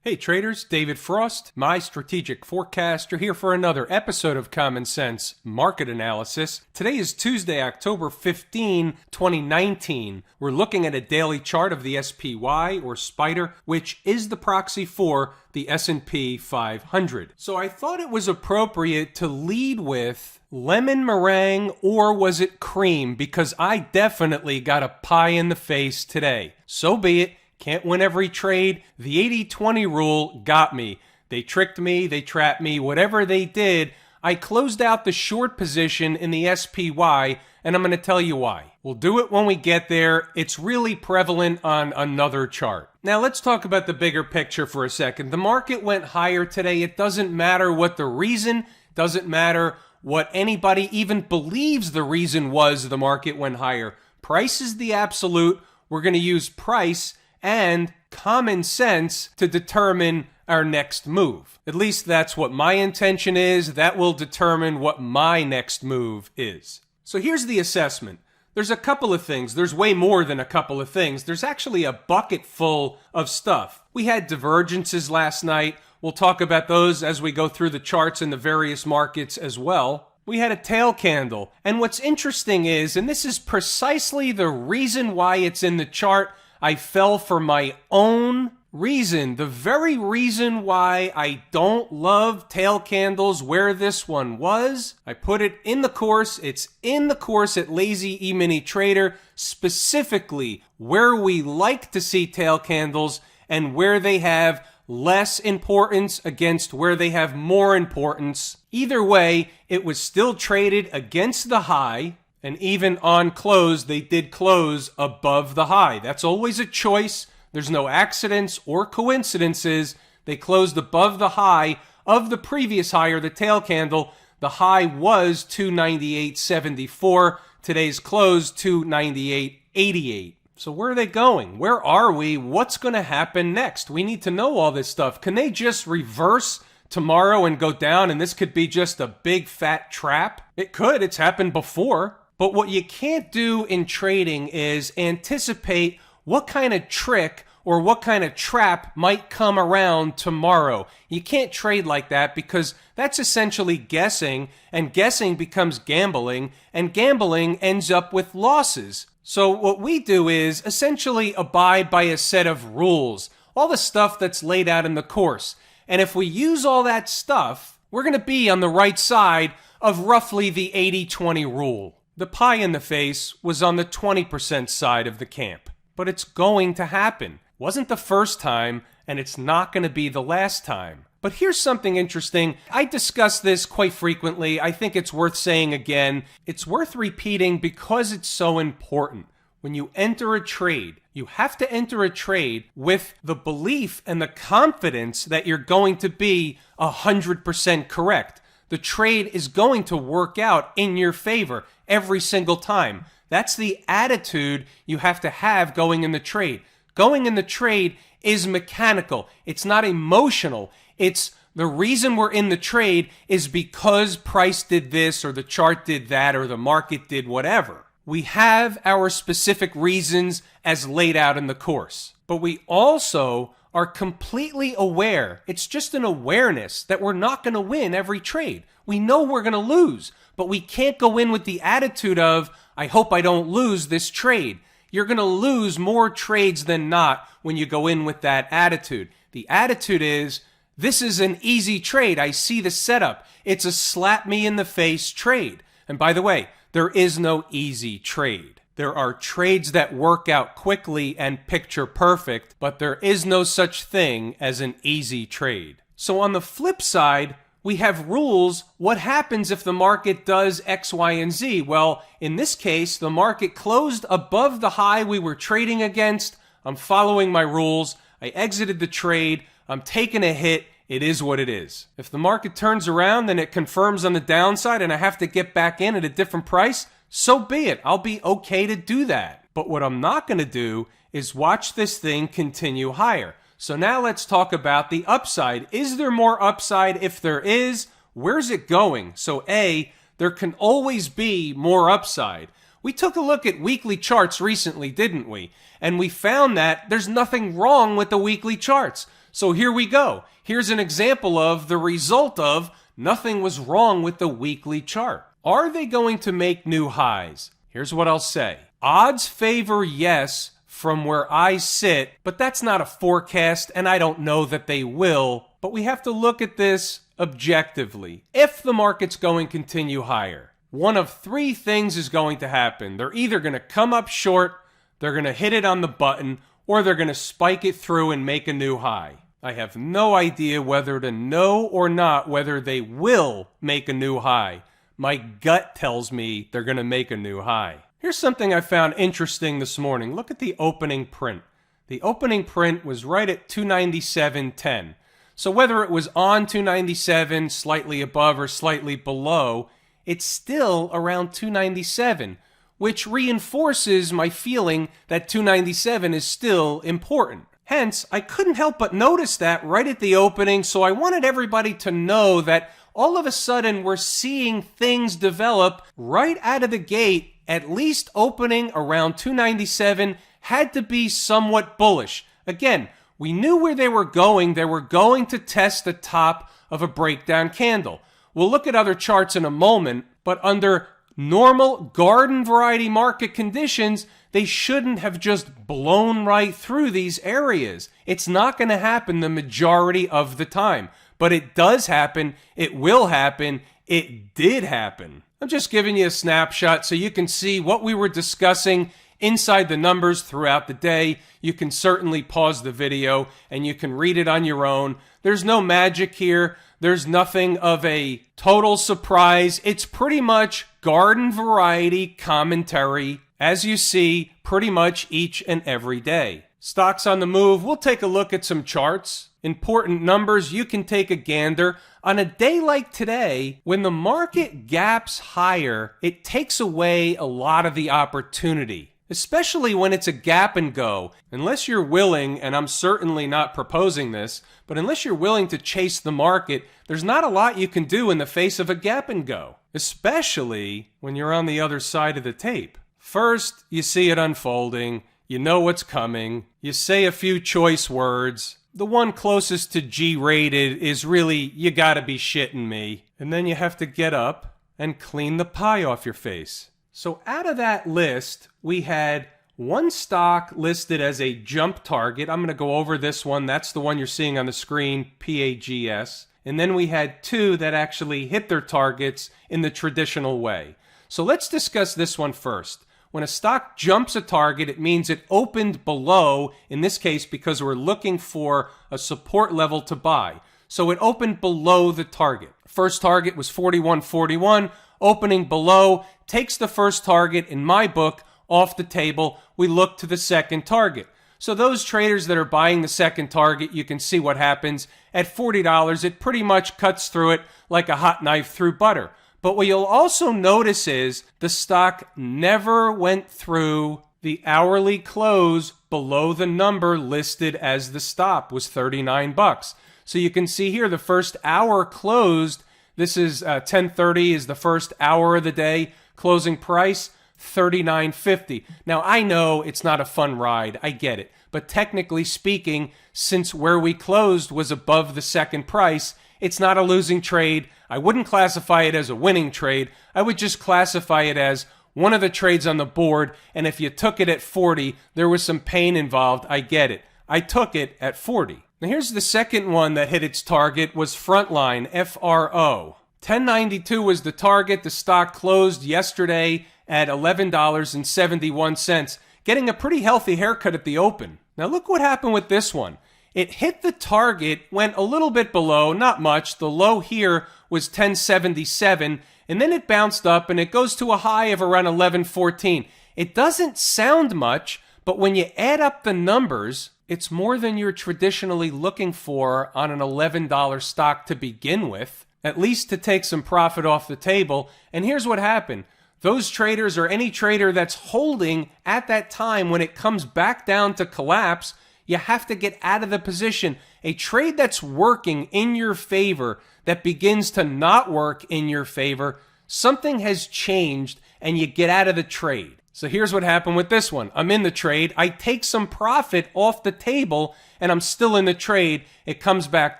Hey traders, David Frost, my strategic forecaster, here for another episode of Common Sense Market Analysis. Today is Tuesday, October 15, 2019. We're looking at a daily chart of the SPY, or SPDR, which is the proxy for the S&P 500. So I thought it was appropriate to lead with lemon meringue, or was it cream? Because I definitely got a pie in the face today. So be it. Can't win every trade. The 80-20 rule got me. They tricked me, they trapped me, whatever they did. I closed out the short position in the SPY, and I'm going to tell you why. We'll do it when we get there. It's really prevalent on another chart. Now let's talk about the bigger picture for a second. The market went higher today. It doesn't matter what the reason, doesn't matter what anybody even believes the reason was the market went higher. Price is the absolute. We're going to use price and common sense to determine our next move. At least that's what my intention is. That will determine what my next move is. So here's the assessment. There's a couple of things. There's way more than a couple of things. There's actually a bucket full of stuff. We had divergences last night. We'll talk about those as we go through the charts in the various markets as well. We had a tail candle. And what's interesting is, and this is precisely the reason why it's in the chart, I fell for my own reason, the very reason why I don't love tail candles where this one was. I put it in the course. It's in the course at Lazy E-mini Trader, specifically where we like to see tail candles and where they have less importance against where they have more importance. Either way, it was still traded against the high. And even on close, they did close above the high. That's always a choice. There's no accidents or coincidences. They closed above the high of the previous high, or the tail candle. The high was 298.74. Today's close 298.88. So where are they going? Where are we? What's going to happen next? We need to know all this stuff. Can they just reverse tomorrow and go down, and this could be just a big fat trap? It could. It's happened before. But what you can't do in trading is anticipate what kind of trick or what kind of trap might come around tomorrow. You can't trade like that, because that's essentially guessing, and guessing becomes gambling, and gambling ends up with losses. So what we do is essentially abide by a set of rules, all the stuff that's laid out in the course. And if we use all that stuff, we're going to be on the right side of roughly the 80-20 rule. The pie in the face was on the 20% side of the camp. But it's going to happen. Wasn't the first time, and it's not going to be the last time. But here's something interesting. I discuss this quite frequently. I think it's worth saying again. It's worth repeating because it's so important. When you enter a trade, you have to enter a trade with the belief and the confidence that you're going to be 100% correct. The trade is going to work out in your favor every single time. That's the attitude you have to have going in the trade. Going in the trade is mechanical. It's not emotional. It's the reason we're in the trade is because price did this, or the chart did that, or the market did whatever. We have our specific reasons as laid out in the course. But we also are completely aware, it's just an awareness, that we're not going to win every trade. We know we're going to lose, but we can't go in with the attitude of, I hope I don't lose this trade. You're going to lose more trades than not when you go in with that attitude. The attitude is, this is an easy trade. I see the setup. It's a slap me in the face trade. And by the way, there is no easy trade. There are trades that work out quickly and picture perfect, but there is no such thing as an easy trade. So on the flip side, we have rules. What happens if the market does X, Y, and Z? Well, in this case, the market closed above the high we were trading against. I'm following my rules. I exited the trade. I'm taking a hit. It is what it is. If the market turns around, then it confirms on the downside and I have to get back in at a different price, so be it. I'll be okay to do that. But what I'm not going to do is watch this thing continue higher. So now let's talk about the upside. Is there more upside? If there is, where's it going? So A, there can always be more upside. We took a look at weekly charts recently, didn't we? And we found that there's nothing wrong with the weekly charts. So here we go. Here's an example of the result of nothing was wrong with the weekly chart. Are they going to make new highs? Here's what I'll say. Odds favor yes from where I sit, but that's not a forecast, and I don't know that they will. But we have to look at this objectively. If the market's going to continue higher, one of three things is going to happen. They're either going to come up short, they're going to hit it on the button, or they're going to spike it through and make a new high. I have no idea whether to know or not whether they will make a new high. My gut tells me they're going to make a new high. Here's something I found interesting this morning. Look at the opening print. The opening print was right at 297.10. So whether it was on 297, slightly above or slightly below, it's still around 297, which reinforces my feeling that 297 is still important. Hence, I couldn't help but notice that right at the opening, so I wanted everybody to know that all of a sudden we're seeing things develop right out of the gate. At least opening around 297 had to be somewhat bullish. Again, we knew where they were going. They were going to test the top of a breakdown candle. We'll look at other charts in a moment, but under normal garden variety market conditions, they shouldn't have just blown right through these areas. It's not going to happen the majority of the time, but it does happen. It will happen. It did happen. I'm just giving you a snapshot so you can see what we were discussing inside the numbers throughout the day. You can certainly pause the video and you can read it on your own. There's no magic here. There's nothing of a total surprise. It's pretty much garden variety commentary, as you see pretty much each and every day. Stocks on the move. We'll take a look at some charts. Important numbers. You can take a gander. On a day like today, when the market gaps higher, it takes away a lot of the opportunity, especially when it's a gap and go. Unless you're willing, and I'm certainly not proposing this, but unless you're willing to chase the market, there's not a lot you can do in the face of a gap and go, especially when you're on the other side of the tape. First, you see it unfolding. You know what's coming. You say a few choice words. The one closest to G-rated is really, you gotta be shitting me. And then you have to get up and clean the pie off your face. So out of that list, we had one stock listed as a jump target. I'm going to go over this one. That's the one you're seeing on the screen, PAGS. And then we had two that actually hit their targets in the traditional way. So let's discuss this one first. When a stock jumps a target, it means it opened below, in this case, because we're looking for a support level to buy. So it opened below the target. First target was 41.41. Opening below takes the first target, in my book, off the table. We look to the second target. So those traders that are buying the second target, you can see what happens. At $40, it pretty much cuts through it like a hot knife through butter. But what you'll also notice is the stock never went through the hourly close below the number listed as the stop, was $39. So you can see here the first hour closed. This is 10:30 is the first hour of the day. Closing price, $39.50. Now, I know it's not a fun ride. I get it. But technically speaking, since where we closed was above the second price, it's not a losing trade. I wouldn't classify it as a winning trade. I would just classify it as one of the trades on the board, and if you took it at 40, there was some pain involved. I get it. I took it at 40. Now here's the second one that hit its target, was Frontline, FRO. 1092 was the target. The stock closed yesterday at $11.71, getting a pretty healthy haircut at the open. Now look what happened with this one. It hit the target, went a little bit below, not much. The low here was 1077, and then it bounced up and it goes to a high of around 1114. It doesn't sound much, but when you add up the numbers, it's more than you're traditionally looking for on an $11 stock to begin with, at least to take some profit off the table. And here's what happened. Those traders, or any trader that's holding at that time when it comes back down to collapse, you have to get out of the position. A trade that's working in your favor that begins to not work in your favor, something has changed and you get out of the trade. So here's what happened with this one. I'm in the trade. I take some profit off the table, and I'm still in the trade. It comes back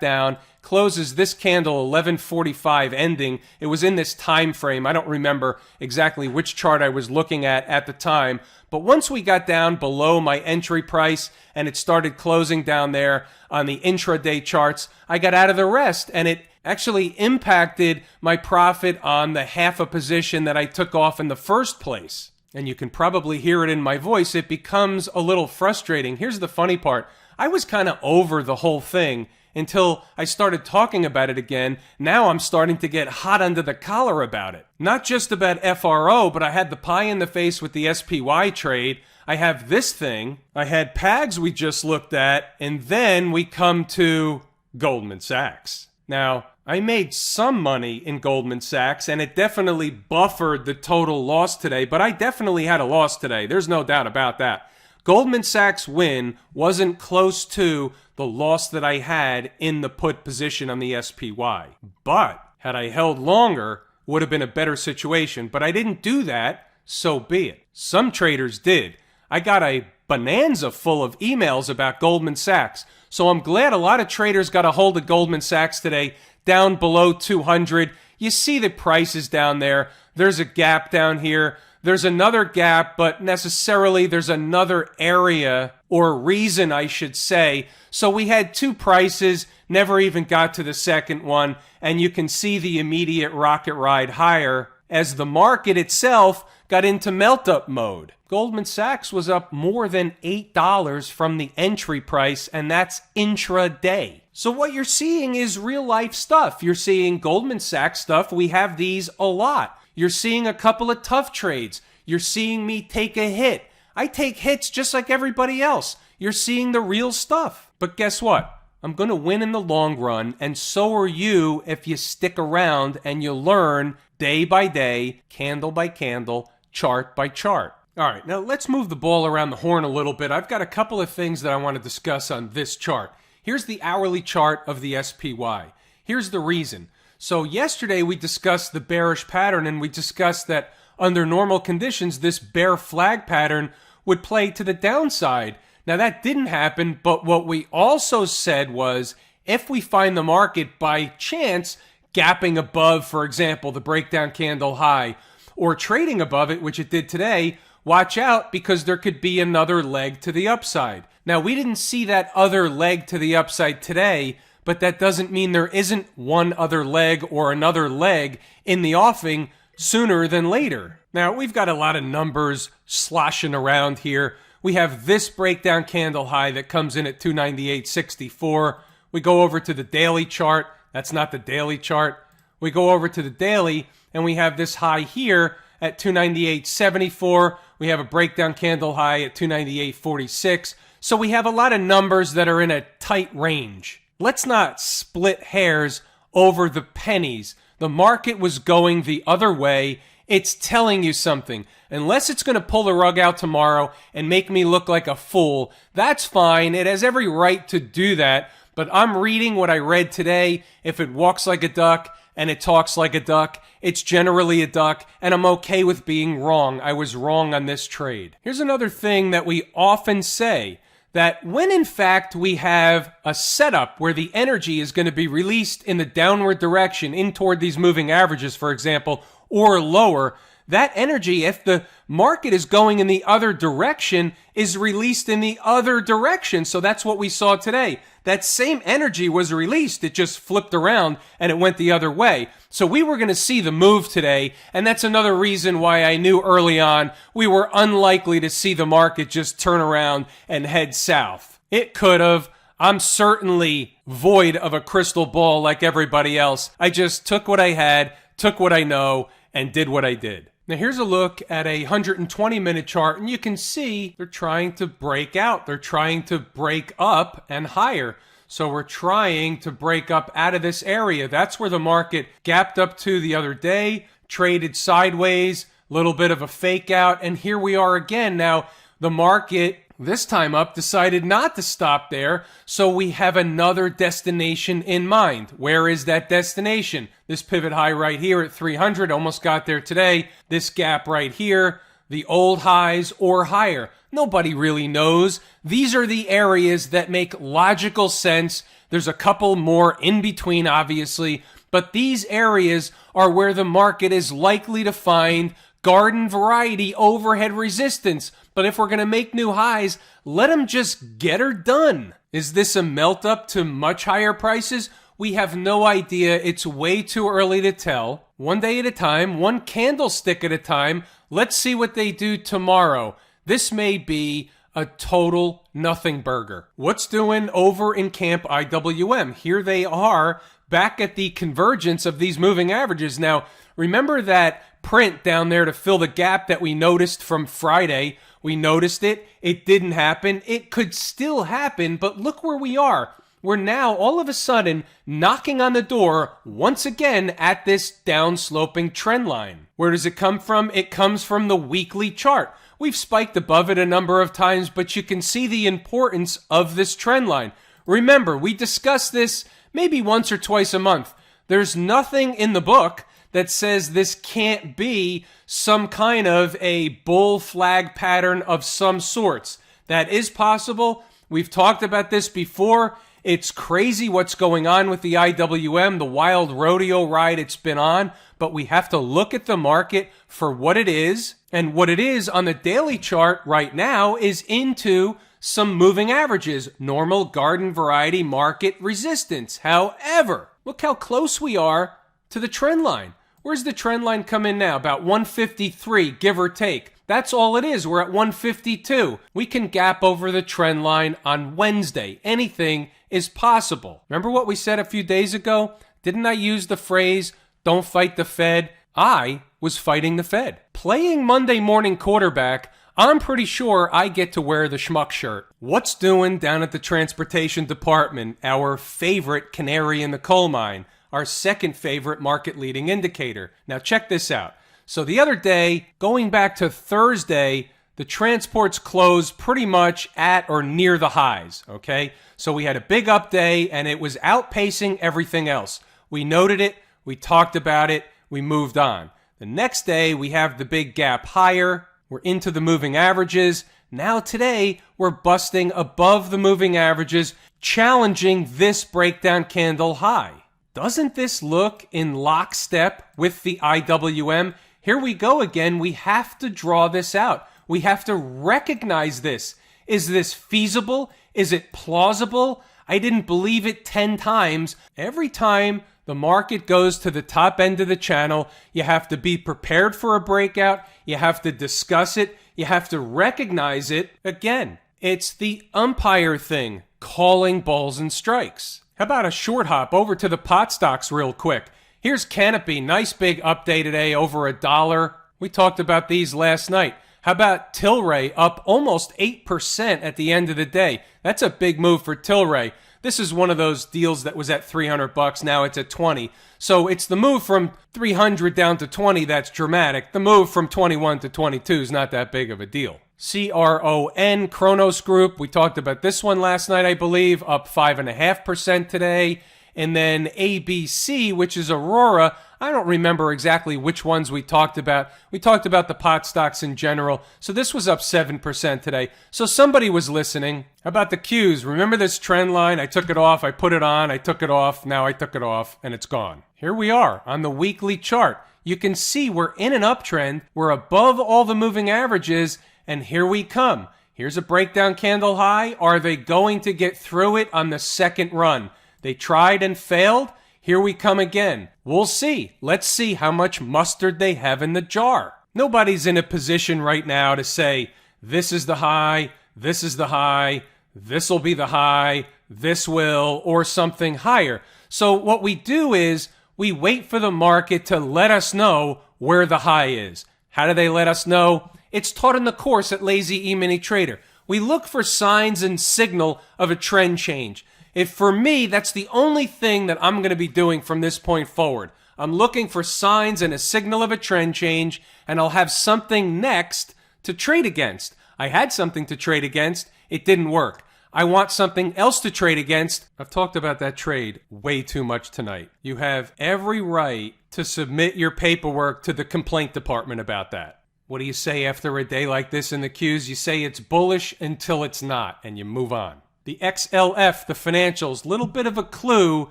down, closes this candle 11:45 ending. It was in this time frame. I don't remember exactly which chart I was looking at the time. But once we got down below my entry price and it started closing down there on the intraday charts, I got out of the rest, and it actually impacted my profit on the half a position that I took off in the first place. And you can probably hear it in my voice. It becomes a little frustrating. Here's the funny part. I was kind of over the whole thing until I started talking about it again. Now I'm starting to get hot under the collar about it. Not just about FRO, but I had the pie in the face with the SPY trade. I have this thing. I had PAGS we just looked at. And then we come to Goldman Sachs. Now, I made some money in Goldman Sachs, and it definitely buffered the total loss today, but I definitely had a loss today. There's no doubt about that. Goldman Sachs' win wasn't close to the loss that I had in the put position on the SPY. But had I held longer, would have been a better situation. But I didn't do that, so be it. Some traders did. I got a bonanza full of emails about Goldman Sachs. So I'm glad a lot of traders got a hold of Goldman Sachs today, down below 200. You see the prices down there. There's a gap down here. There's another gap, but necessarily there's another area or reason, I should say. So we had two prices, never even got to the second one, and you can see the immediate rocket ride higher as the market itself got into melt-up mode. Goldman Sachs was up more than $8 from the entry price, and that's intraday. So what you're seeing is real-life stuff. You're seeing Goldman Sachs stuff. We have these a lot. You're seeing a couple of tough trades. You're seeing me take a hit. I take hits just like everybody else. You're seeing the real stuff. But guess what? I'm going to win in the long run, and so are you if you stick around and you learn day by day, candle by candle, chart by chart. All right, now let's move the ball around the horn a little bit. I've got a couple of things that I want to discuss on this chart. Here's the hourly chart of the SPY. Here's the reason. So yesterday we discussed the bearish pattern, and we discussed that under normal conditions, this bear flag pattern would play to the downside. Now that didn't happen, but what we also said was if we find the market by chance gapping above, for example, the breakdown candle high, or trading above it, which it did today, watch out because there could be another leg to the upside. Now, we didn't see that other leg to the upside today, but that doesn't mean there isn't one other leg or another leg in the offing sooner than later. Now, we've got a lot of numbers sloshing around here. We have this breakdown candle high that comes in at 298.64. We go over to the daily chart. That's not the daily chart. We go over to the daily, and we have this high here at 298.74. We have a breakdown candle high at 298.46. So we have a lot of numbers that are in a tight range. Let's not split hairs over the pennies. The market was going the other way. It's telling you something. Unless it's going to pull the rug out tomorrow and make me look like a fool, that's fine. It has every right to do that. But I'm reading what I read today. If it walks like a duck and it talks like a duck, it's generally a duck, and I'm okay with being wrong. I was wrong on this trade. Here's another thing that we often say, that when in fact we have a setup where the energy is going to be released in the downward direction, in toward these moving averages, for example, or lower, that energy, if the market is going in the other direction, is released in the other direction. So that's what we saw today. That same energy was released. It just flipped around and it went the other way. So we were going to see the move today. And that's another reason why I knew early on we were unlikely to see the market just turn around and head south. It could have. I'm certainly void of a crystal ball like everybody else. I just took what I had, took what I know, and did what I did. Now here's a look at a 120-minute chart, and you can see they're trying to break out. They're trying to break up and higher. So we're trying to break up out of this area. That's where the market gapped up to the other day, traded sideways, a little bit of a fake out, and here we are again. Now the market, this time up, decided not to stop there, so we have another destination in mind. Where is that destination? This pivot high right here at 300, almost got there today. This gap right here, the old highs, or higher? Nobody really knows. These are the areas that make logical sense. There's a couple more in between, obviously, but these areas are where the market is likely to find garden variety overhead resistance. But if we're going to make new highs, let them just get her done. Is this a melt up to much higher prices? We have no idea. It's way too early to tell. One day at a time, one candlestick at a time. Let's see what they do tomorrow. This may be a total nothing burger. What's doing over in Camp IWM? Here they are back at the convergence of these moving averages. Now, remember that print down there to fill the gap that we noticed from Friday? We noticed it. It didn't happen. It could still happen, but look where we are. We're now all of a sudden knocking on the door once again at this downsloping trend line. Where does it come from? It comes from the weekly chart. We've spiked above it a number of times, but you can see the importance of this trend line. Remember, we discuss this maybe once or twice a month. There's nothing in the book that says this can't be some kind of a bull flag pattern of some sorts. That is possible. We've talked about this before. It's crazy what's going on with the IWM, the wild rodeo ride it's been on, but we have to look at the market for what it is. And what it is on the daily chart right now is into some moving averages, normal garden variety market resistance. However, look how close we are to the trend line. Where's the trend line come in now? About 153, give or take. That's all it is. We're at 152. We can gap over the trend line on Wednesday. Anything is possible. Remember what we said a few days ago? Didn't I use the phrase, don't fight the Fed? I was fighting the Fed. Playing Monday morning quarterback, I'm pretty sure I get to wear the schmuck shirt. What's doing down at the transportation department, our favorite canary in the coal mine, our second favorite market leading indicator? Now check this out. So the other day, going back to Thursday, the transports closed pretty much at or near the highs, okay? So we had a big up day and it was outpacing everything else. We noted it, we talked about it, we moved on. The next day, we have the big gap higher. We're into the moving averages. Now today, we're busting above the moving averages, challenging this breakdown candle high. Doesn't this look in lockstep with the IWM? Here we go again. We have to draw this out. We have to recognize this. Is this feasible? Is it plausible? I didn't believe it 10 times. Every time the market goes to the top end of the channel, you have to be prepared for a breakout. You have to discuss it. You have to recognize it. Again, it's the umpire thing, calling balls and strikes. How about a short hop over to the pot stocks real quick? Here's Canopy. Nice big update today, over $1. We talked about these last night. How about Tilray, up almost 8% at the end of the day? That's a big move for Tilray. This is one of those deals that was at $300. Now it's at 20. So it's the move from 300 down to 20 that's dramatic. The move from 21 to 22 is not that big of a deal. CRON, Kronos Group. We talked about this one last night, I believe, up 5.5% today. And then ABC, which is Aurora. I don't remember exactly which ones we talked about. We talked about the pot stocks in general. So this was up 7% today. So somebody was listening. How about the Qs? Remember this trend line? I took it off, I put it on, I took it off, now I took it off, and it's gone. Here we are on the weekly chart. You can see we're in an uptrend. We're above all the moving averages, and here we come. Here's a breakdown candle high. Are they going to get through it on the second run? They tried and failed. Here we come again. We'll see. Let's see how much mustard they have in the jar. Nobody's in a position right now to say, this is the high, this is the high, this will be the high, this will, or something higher. So what we do is we wait for the market to let us know where the high is. How do they let us know? It's taught in the course at Lazy E-mini Trader. We look for signs and signal of a trend change. If for me, that's the only thing that I'm going to be doing from this point forward. I'm looking for signs and a signal of a trend change, and I'll have something next to trade against. I had something to trade against. It didn't work. I want something else to trade against. I've talked about that trade way too much tonight. You have every right to submit your paperwork to the complaint department about that. What do you say after a day like this in the Qs? You say it's bullish until it's not, and you move on. The XLF, the financials, little bit of a clue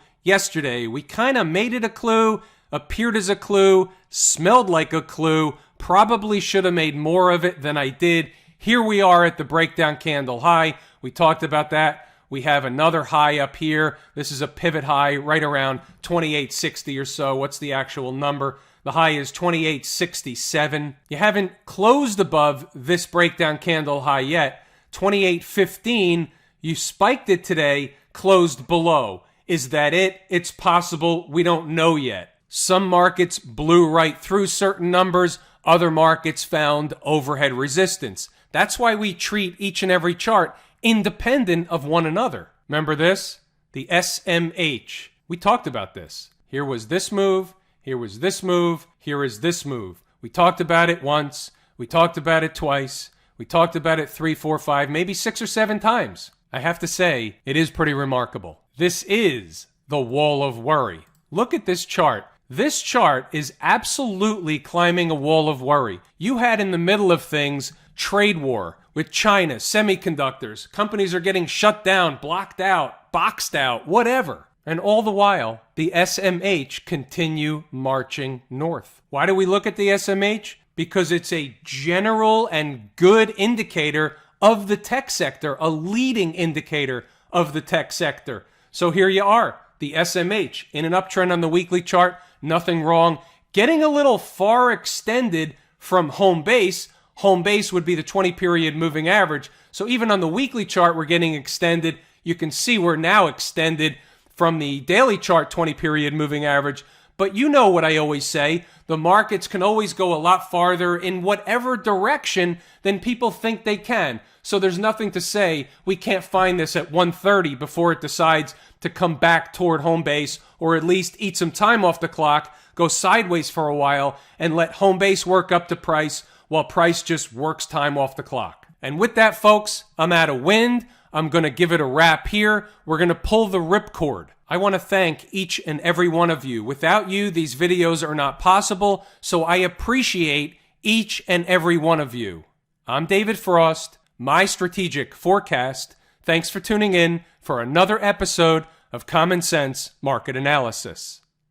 yesterday. We kind of made it a clue, appeared as a clue, smelled like a clue, probably should have made more of it than I did. Here we are at the breakdown candle high. We talked about that. We have another high up here. This is a pivot high right around 28.60 or so. What's the actual number? The high is 28.67. You haven't closed above this breakdown candle high yet. 28.15. You spiked it today, closed below. Is that it? It's possible. We don't know yet. Some markets blew right through certain numbers. Other markets found overhead resistance. That's why we treat each and every chart independent of one another. Remember this? The SMH. We talked about this. Here was this move. Here was this move. Here is this move. We talked about it once. We talked about it twice. We talked about it 3, 4, 5, maybe 6 or 7 times. I have to say, it is pretty remarkable. This is the wall of worry. Look at this chart. This chart is absolutely climbing a wall of worry. You had in the middle of things trade war with China, semiconductors. Companies are getting shut down, blocked out, boxed out, whatever. And all the while, the SMH continue marching north. Why do we look at the SMH? Because it's a general and good indicator of the tech sector, a leading indicator of the tech sector. So here you are, the SMH in an uptrend on the weekly chart, nothing wrong. Getting a little far extended from home base. Home base would be the 20-period moving average. So even on the weekly chart, we're getting extended. You can see we're now extended from the daily chart 20-period moving average. But you know what I always say, the markets can always go a lot farther in whatever direction than people think they can. So there's nothing to say we can't find this at 130 before it decides to come back toward home base, or at least eat some time off the clock, go sideways for a while, and let home base work up to price while price just works time off the clock. And with that, folks, I'm out of wind. I'm going to give it a wrap here. We're going to pull the ripcord. I want to thank each and every one of you. Without you, these videos are not possible, so I appreciate each and every one of you. I'm David Frost, my strategic forecast. Thanks for tuning in for another episode of Common Sense Market Analysis.